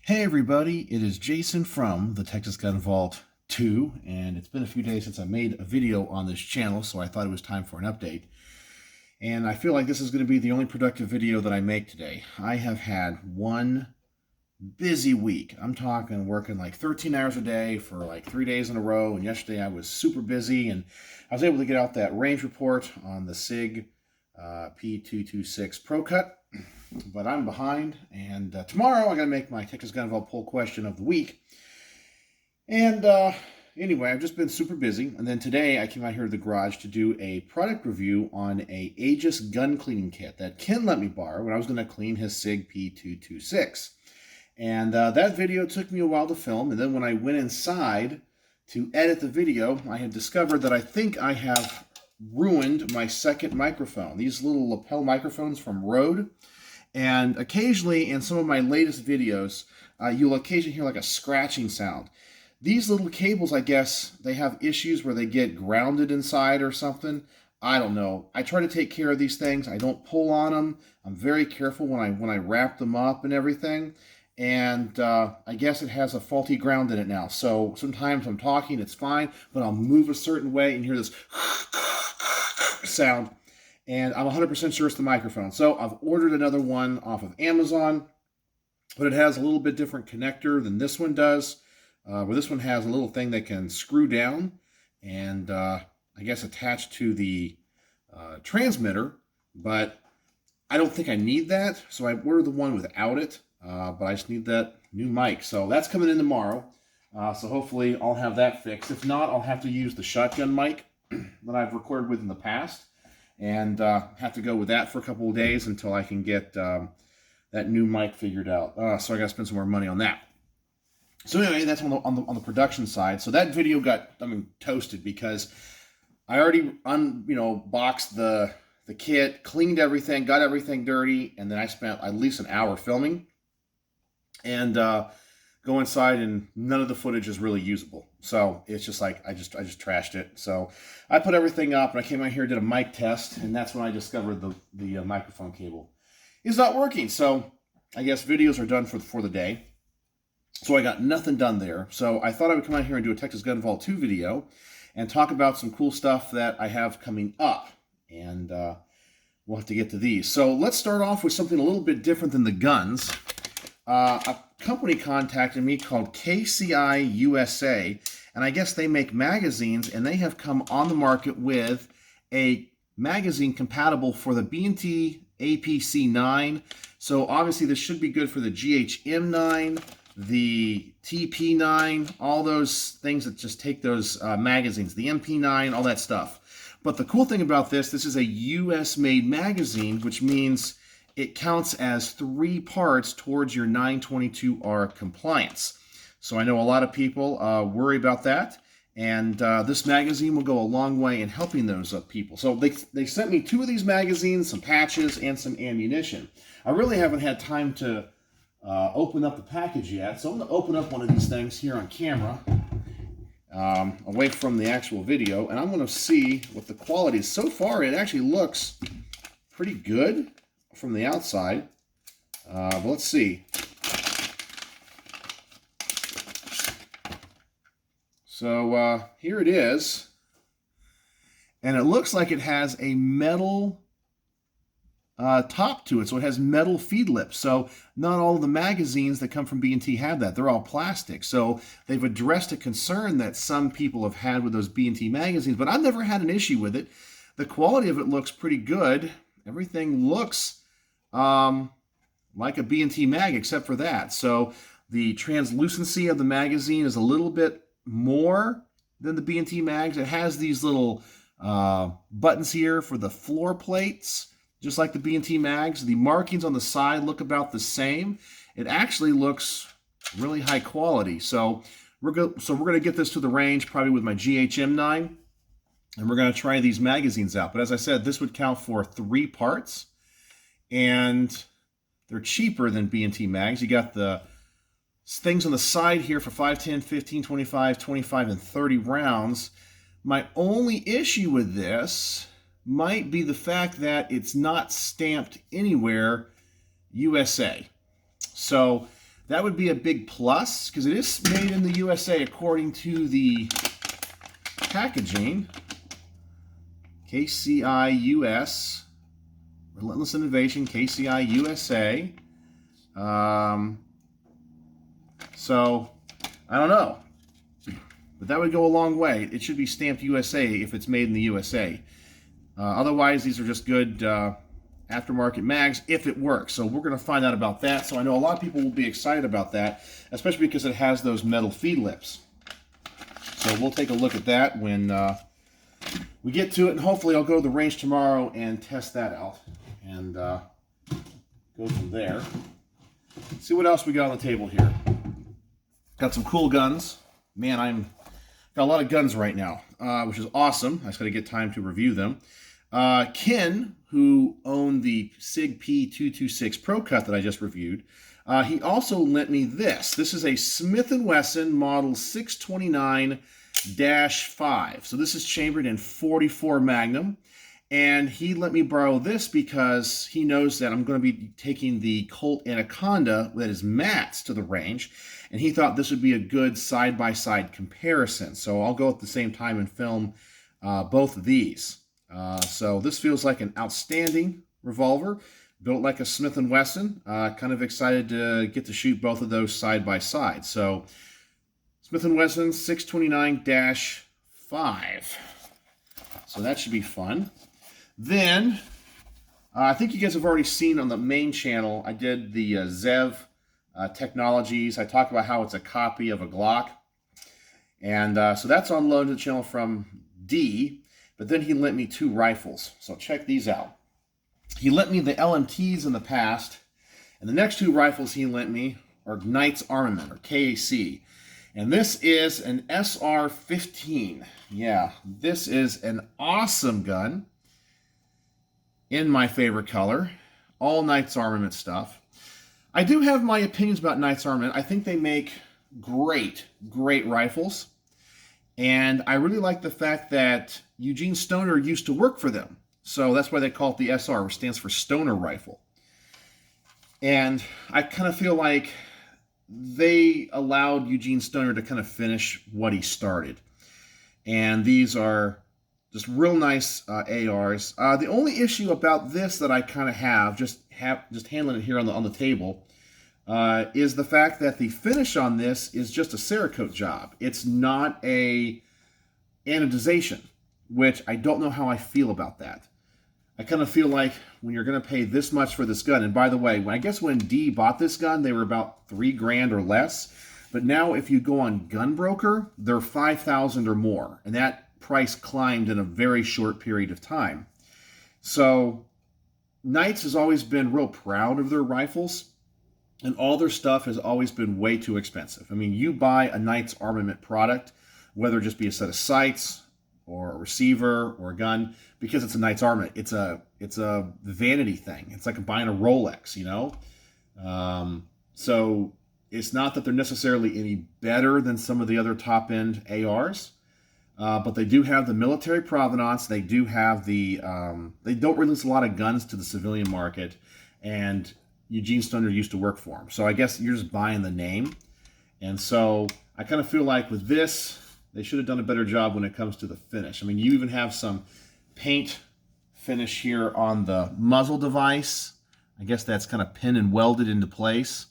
Hey everybody, it is Jason from the Texas Gun Vault 2, and it's been a few days since I made a video on this channel, so I thought it was time for an update. And I feel like this is going to be the only productive video that I make today. I have had one busy week. I'm talking working like 13 hours a day for like 3 days in a row, and yesterday I was super busy, and I was able to get out that range report on the SIG P226 Pro Cut. But I'm behind, and tomorrow I'm going to make my Texas Gun Vault poll question of the week. And anyway, I've just been super busy, and then today I came out here to the garage to do a product review on a Aegis gun cleaning kit that Ken let me borrow when I was going to clean his SIG P226. And that video took me a while to film, and then when I went inside to edit the video, I had discovered that I think I have ruined my second microphone. These little lapel microphones from Rode. And occasionally, in some of my latest videos, you'll occasionally hear like a scratching sound. These little cables, I guess, they have issues where they get grounded inside or something. I don't know. I try to take care of these things. I don't pull on them. I'm very careful when I wrap them up and everything. And I guess it has a faulty ground in it now. So sometimes I'm talking, it's fine, but I'll move a certain way and hear this sound. And I'm 100% sure it's the microphone. So I've ordered another one off of Amazon, but it has a little bit different connector than this one does. Where this one has a little thing that can screw down and I guess attach to the transmitter, but I don't think I need that. So I ordered the one without it, but I just need that new mic. So that's coming in tomorrow. So hopefully I'll have that fixed. If not, I'll have to use the shotgun mic that I've recorded with in the past. And have to go with that for a couple of days until I can get that new mic figured out. So I got to spend some more money on that. So anyway, that's on the production side. So that video got toasted because I already boxed the kit, cleaned everything, got everything dirty, and then I spent at least an hour filming. And go inside, and none of the footage is really usable. So it's just like I just trashed it. So I put everything up, and I came out here, did a mic test, and that's when I discovered the microphone cable is not working. So I guess videos are done for the day. So I got nothing done there. So I thought I would come out here and do a Texas Gun Vault 2 video and talk about some cool stuff that I have coming up. And we'll have to get to these. So let's start off with something a little bit different than the guns. A company contacted me called KCI USA, and I guess they make magazines, and they have come on the market with a magazine compatible for the B&T APC9. So obviously this should be good for the GHM9, the TP9, all those things that just take those magazines, the MP9, all that stuff. But the cool thing about this is a US-made magazine, which means it counts as 3 parts towards your 922R compliance. So I know a lot of people worry about that, and this magazine will go a long way in helping those people. So they sent me 2 of these magazines, some patches, and some ammunition. I really haven't had time to open up the package yet, so I'm going to open up one of these things here on camera, away from the actual video, and I'm going to see what the quality is. So far, it actually looks pretty good from the outside, but let's see. So here it is, and it looks like it has a metal top to it, so it has metal feed lips. So not all of the magazines that come from B&T have that. They're all plastic. So they've addressed a concern that some people have had with those B&T magazines, but I've never had an issue with it. The quality of it looks pretty good. Everything looks like a B&T mag except for that. So the translucency of the magazine is a little bit more than the B&T mags. It has these little buttons here for the floor plates, just like the B&T mags. The markings on the side look about the same. It actually looks really high quality. So we're going to get this to the range probably with my GHM9, and we're going to try these magazines out. But as I said, this would count for 3 parts. And they're cheaper than B&T mags. You got the things on the side here for 5, 10, 15, 25, 25, and 30 rounds. My only issue with this might be the fact that it's not stamped anywhere USA. So that would be a big plus, because it is made in the USA according to the packaging. KCI US, Relentless Innovation, KCI USA. So, I don't know. But that would go a long way. It should be stamped USA if it's made in the USA. Otherwise, these are just good aftermarket mags if it works. So we're going to find out about that. So I know a lot of people will be excited about that, especially because it has those metal feed lips. So we'll take a look at that when we get to it. And hopefully I'll go to the range tomorrow and test that out. And go from there. See what else we got on the table here. Got some cool guns. Man, got a lot of guns right now, which is awesome. I just got to get time to review them. Ken, who owned the SIG P226 Pro Cut that I just reviewed, he also lent me this. This is a Smith & Wesson model 629-5. So this is chambered in .44 Magnum. And he let me borrow this because he knows that I'm going to be taking the Colt Anaconda that is mats to the range. And he thought this would be a good side-by-side comparison. So I'll go at the same time and film both of these. So this feels like an outstanding revolver, built like a Smith & Wesson. Kind of excited to get to shoot both of those side by side. So Smith & Wesson 629-5. So that should be fun. Then, I think you guys have already seen on the main channel, I did the Zev Technologies. I talked about how it's a copy of a Glock. And so that's on loan to the channel from D. But then he lent me 2 rifles. So check these out. He lent me the LMTs in the past. And the next 2 rifles he lent me are Knight's Armament, or KAC. And this is an SR-15. Yeah, this is an awesome gun. In my favorite color. All Knight's Armament stuff. I do have my opinions about Knight's Armament. I think they make great rifles. And I really like the fact that Eugene Stoner used to work for them. So that's why they call it the SR, which stands for Stoner Rifle. And I kind of feel like they allowed Eugene Stoner to kind of finish what he started. And these are just real nice ARs. The only issue about this that I kind of have, just handling it here on the table, is the fact that the finish on this is just a Cerakote job. It's not a anodization, which I don't know how I feel about that. I kind of feel like when you're going to pay this much for this gun, and by the way, I guess when D bought this gun, they were about $3,000 or less. But now if you go on Gunbroker, they're $5,000 or more. And that price climbed in a very short period of time. So Knights has always been real proud of their rifles, and all their stuff has always been way too expensive. I mean, you buy a Knights Armament product, whether it just be a set of sights or a receiver or a gun, because it's a Knights Armament. It's a vanity thing. It's like buying a Rolex, you know? So it's not that they're necessarily any better than some of the other top-end ARs, but they do have the military provenance. They do have the, they don't release a lot of guns to the civilian market, and Eugene Stoner used to work for them. So I guess you're just buying the name. And so I kind of feel like with this, they should have done a better job when it comes to the finish. I mean, you even have some paint finish here on the muzzle device. I guess that's kind of pin and welded into place.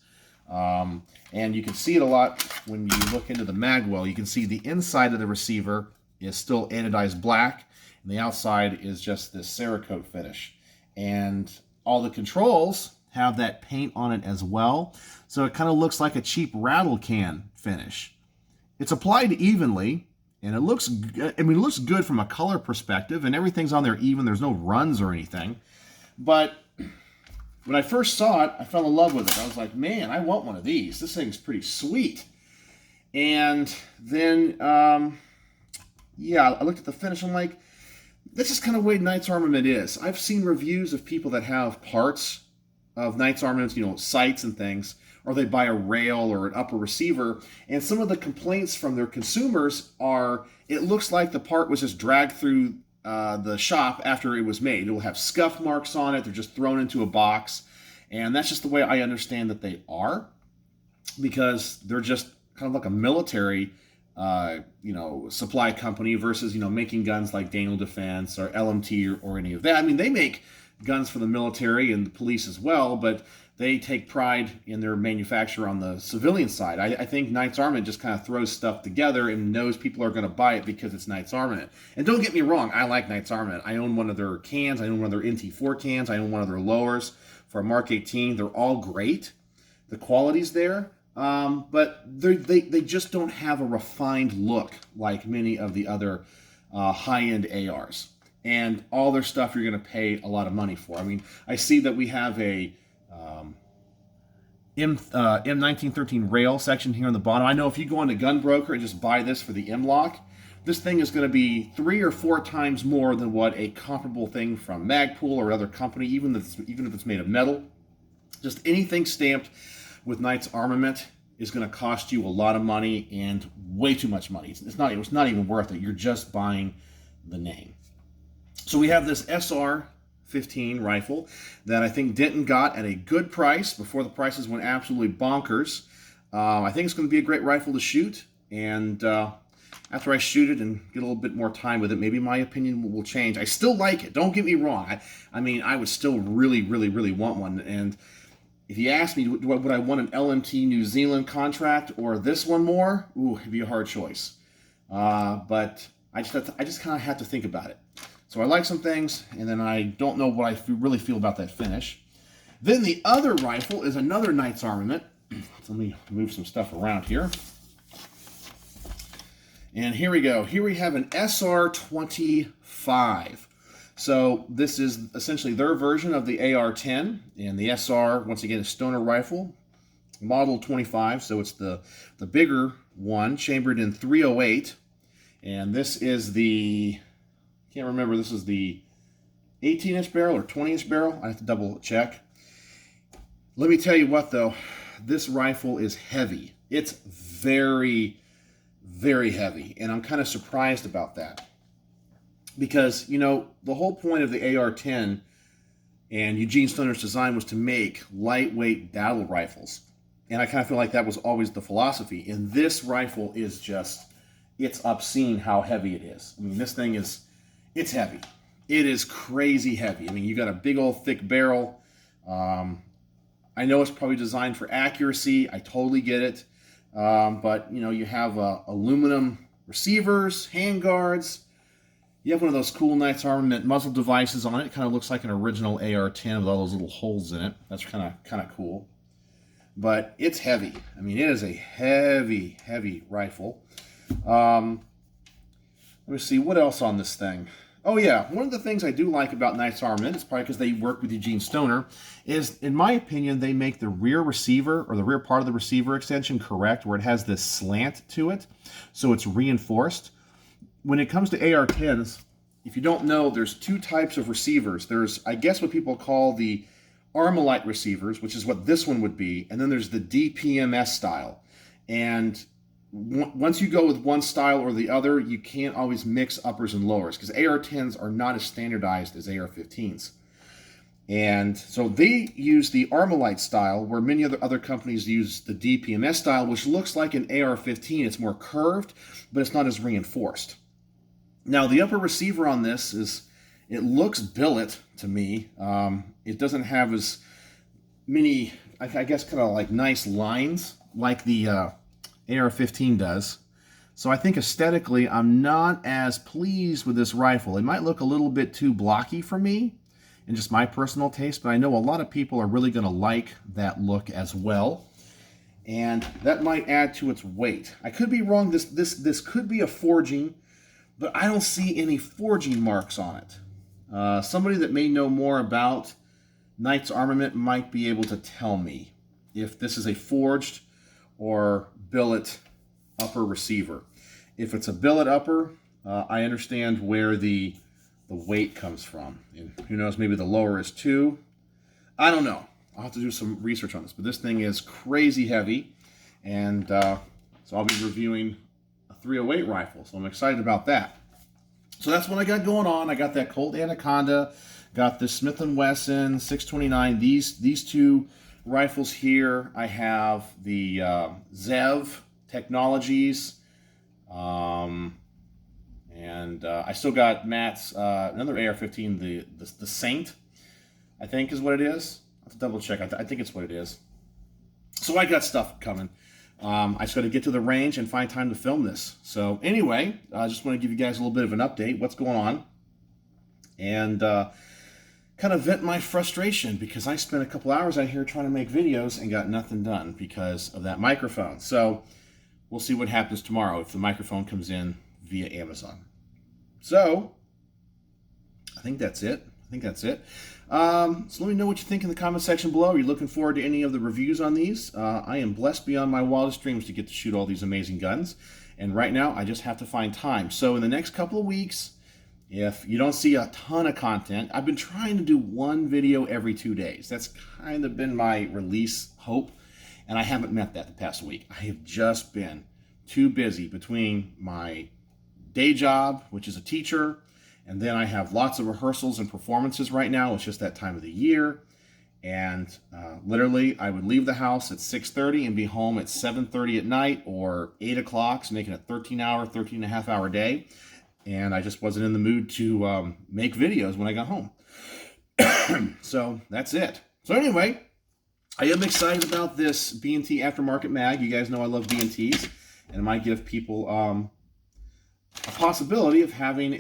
And you can see it a lot when you look into the mag well. You can see the inside of the receiver is still anodized black, and the outside is just this Cerakote finish. And all the controls have that paint on it as well, so it kind of looks like a cheap rattle can finish. It's applied evenly, and it looks good. I mean, it looks good from a color perspective, and everything's on there even. There's no runs or anything. But when I first saw it, I fell in love with it. I was like, man, I want one of these. This thing's pretty sweet. And then, yeah, I looked at the finish. I'm like, this is kind of the way Knight's Armament is. I've seen reviews of people that have parts of Knight's Armaments, you know, sights and things, or they buy a rail or an upper receiver, and some of the complaints from their consumers are, it looks like the part was just dragged through the shop after it was made. It will have scuff marks on it. They're just thrown into a box, and that's just the way I understand that they are. because they're just kind of like a military, supply company versus, making guns like Daniel Defense or LMT or any of that. I mean, they make guns for the military and the police as well, but they take pride in their manufacture on the civilian side. I think Knights Armament just kind of throws stuff together and knows people are going to buy it because it's Knights Armament. And don't get me wrong, I like Knights Armament. I own one of their cans. I own one of their NT4 cans. I own one of their lowers for a Mark 18. They're all great. The quality's there. But they just don't have a refined look like many of the other high-end ARs. And all their stuff you're going to pay a lot of money for. I mean, I see that we have a M1913 rail section here on the bottom. I know if you go on to Gunbroker and just buy this for the M-Lock, this thing is going to be 3 or 4 times more than what a comparable thing from Magpul or other company, even if it's made of metal. Just anything stamped with Knights Armament is going to cost you a lot of money and way too much money. It's not even worth it. You're just buying the name. So we have this SR-15 rifle that I think Denton got at a good price before the prices went absolutely bonkers. I think it's going to be a great rifle to shoot, and after I shoot it and get a little bit more time with it, maybe my opinion will change. I still like it. Don't get me wrong. I mean, I would still really, really, really want one. And if you ask me, would I want an LMT New Zealand contract or this one more? Ooh, it'd be a hard choice. But I just kind of have to think about it. So I like some things, and then I don't know what I really feel about that finish. Then the other rifle is another Knights Armament. So let me move some stuff around here. And here we go. Here we have an SR-25. So this is essentially their version of the AR-10, and the SR, once again, is Stoner rifle, model 25, so it's the bigger one, chambered in .308, and this is the, can't remember, this is the 18-inch barrel or 20-inch barrel. I have to double check. Let me tell you what, though, this rifle is heavy. It's very, very heavy, and I'm kind of surprised about that. Because, the whole point of the AR-10 and Eugene Stoner's design was to make lightweight battle rifles. And I kind of feel like that was always the philosophy. And this rifle is just, it's obscene how heavy it is. I mean, this thing it's heavy. It is crazy heavy. I mean, you got a big old thick barrel. I know it's probably designed for accuracy. I totally get it. But, you have aluminum receivers, handguards. You have one of those cool Knights Armament muzzle devices on it. It kind of looks like an original AR-10 with all those little holes in it. That's kind of cool. But it's heavy. I mean, it is a heavy, heavy rifle. Let me see, what else on this thing? Oh yeah, one of the things I do like about Knights Armament, it's probably because they work with Eugene Stoner, is, in my opinion, they make the rear receiver, or the rear part of the receiver extension correct, where it has this slant to it, so it's reinforced. When it comes to AR-10s, if you don't know, there's 2 types of receivers. There's, I guess, what people call the Armalite receivers, which is what this one would be, and then there's the DPMS style. And once you go with one style or the other, you can't always mix uppers and lowers, because AR-10s are not as standardized as AR-15s. And so they use the Armalite style, where many other companies use the DPMS style, which looks like an AR-15. It's more curved, but it's not as reinforced. Now, the upper receiver on this it looks billet to me. It doesn't have as many, I guess, kind of like nice lines like the AR-15 does. So I think aesthetically, I'm not as pleased with this rifle. It might look a little bit too blocky for me, in just my personal taste, but I know a lot of people are really going to like that look as well. And that might add to its weight. I could be wrong. This could be a forging, but I don't see any forging marks on it. Somebody that may know more about Knights Armament might be able to tell me if this is a forged or billet upper receiver. If it's a billet upper, I understand where the weight comes from. And who knows, maybe the lower is too. I don't know. I'll have to do some research on this. But this thing is crazy heavy. And so I'll be reviewing a .308 rifle. So I'm excited about that. So that's what I got going on. I got that Colt Anaconda. Got the Smith & Wesson 629. These two rifles here. I have the Zev Technologies. And I still got Matt's another AR-15, the Saint, I think is what it is. I have to double check. I think it's what it is. So I got stuff coming. I just got to get to the range and find time to film this. So anyway, I just want to give you guys a little bit of an update, what's going on, and kind of vent my frustration because I spent a couple hours out here trying to make videos and got nothing done because of that microphone. So we'll see what happens tomorrow if the microphone comes in via Amazon. So I think that's it. So let me know what you think in the comment section below. Are you looking forward to any of the reviews on these? I am blessed beyond my wildest dreams to get to shoot all these amazing guns. And right now, I just have to find time. So in the next couple of weeks, if you don't see a ton of content, I've been trying to do one video every 2 days. That's kind of been my release hope. And I haven't met that the past week. I have just been too busy between my day job, which is a teacher, and then I have lots of rehearsals and performances right now. It's just that time of the year. And literally, I would leave the house at 6:30 and be home at 7:30 at night or 8 o'clock, so making a 13 and a half hour day. And I just wasn't in the mood to make videos when I got home. So that's it. So anyway, I am excited about this B&T Aftermarket mag. You guys know I love B&Ts. And it might give people a possibility of having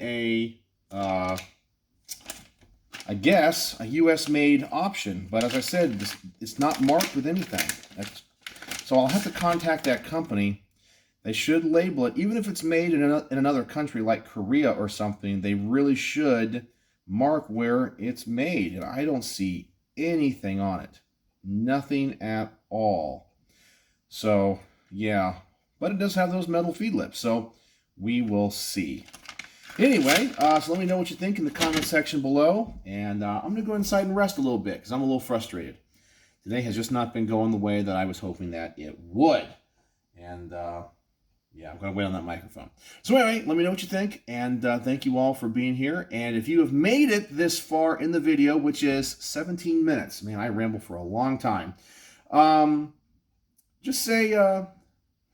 I guess, a US-made option. But as I said, it's not marked with anything. So I'll have to contact that company. They should label it, even if it's made in another country like Korea or something, they really should mark where it's made. And I don't see anything on it. Nothing at all. So, yeah. But it does have those metal feed lips, so we will see. Anyway, so let me know what you think in the comment section below. And I'm going to go inside and rest a little bit because I'm a little frustrated. Today has just not been going the way that I was hoping that it would. And yeah, I'm going to wait on that microphone. So anyway, let me know what you think. And thank you all for being here. And if you have made it this far in the video, which is 17 minutes. Man, I ramble for a long time. Just say,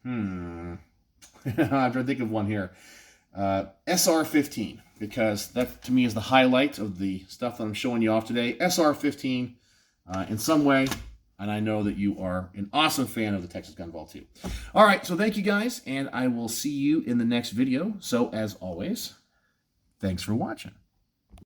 I'm trying to think of one here. SR-15, because that to me is the highlight of the stuff that I'm showing you off today. SR-15 in some way, and I know that you are an awesome fan of the Texas Gun Vault too. All right, so thank you guys, and I will see you in the next video. So as always, thanks for watching.